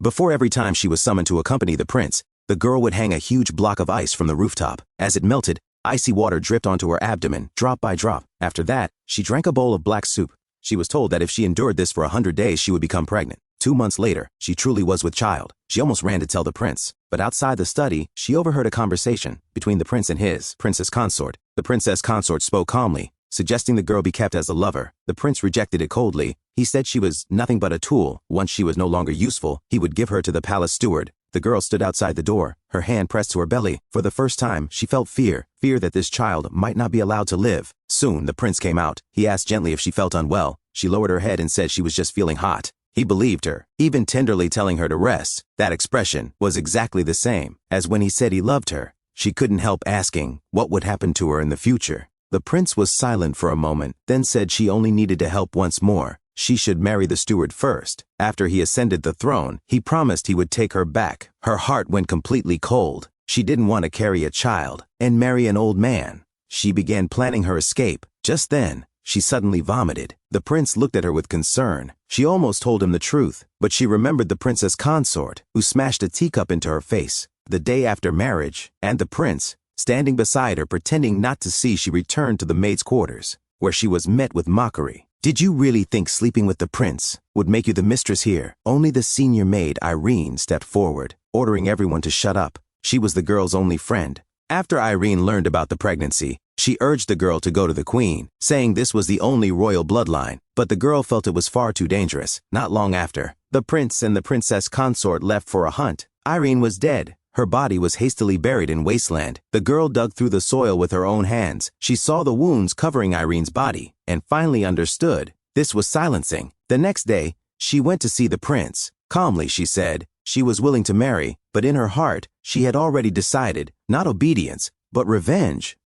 Before every time she was summoned to accompany the prince, the girl would hang a huge block of ice from the rooftop. As it melted, icy water dripped onto her abdomen, drop by drop. After that, she drank a bowl of black soup. She was told that if she endured this for 100 days, she would become pregnant. 2 months later, she truly was with child. She almost ran to tell the prince. But outside the study, she overheard a conversation between the prince and his princess consort. The princess consort spoke calmly, suggesting the girl be kept as a lover. The prince rejected it coldly. He said she was nothing but a tool. Once she was no longer useful, he would give her to the palace steward. The girl stood outside the door, her hand pressed to her belly. For the first time, she felt fear that this child might not be allowed to live. Soon, the prince came out. He asked gently if she felt unwell. She lowered her head and said she was just feeling hot. He believed her, even tenderly telling her to rest. That expression was exactly the same as when he said he loved her. She couldn't help asking what would happen to her in the future. The prince was silent for a moment, then said she only needed to help once more. She should marry the steward first. After he ascended the throne, he promised he would take her back. Her heart went completely cold. She didn't want to carry a child and marry an old man. She began planning her escape. Just then, she suddenly vomited. The prince looked at her with concern. She almost told him the truth, but she remembered the princess consort, who smashed a teacup into her face the day after marriage, and the prince, standing beside her pretending not to see. She returned to the maid's quarters, where she was met with mockery. Did you really think sleeping with the prince would make you the mistress here? Only the senior maid, Irene, stepped forward, ordering everyone to shut up. She was the girl's only friend. After Irene learned about the pregnancy, she urged the girl to go to the queen, saying this was the only royal bloodline, but the girl felt it was far too dangerous. Not long after, the prince and the princess consort left for a hunt. Irene was dead. Her body was hastily buried in wasteland. The girl dug through the soil with her own hands. She saw the wounds covering Irene's body and finally understood this was silencing. The next day, she went to see the prince. Calmly, she said she was willing to marry, but in her heart, she had already decided not obedience, but revenge.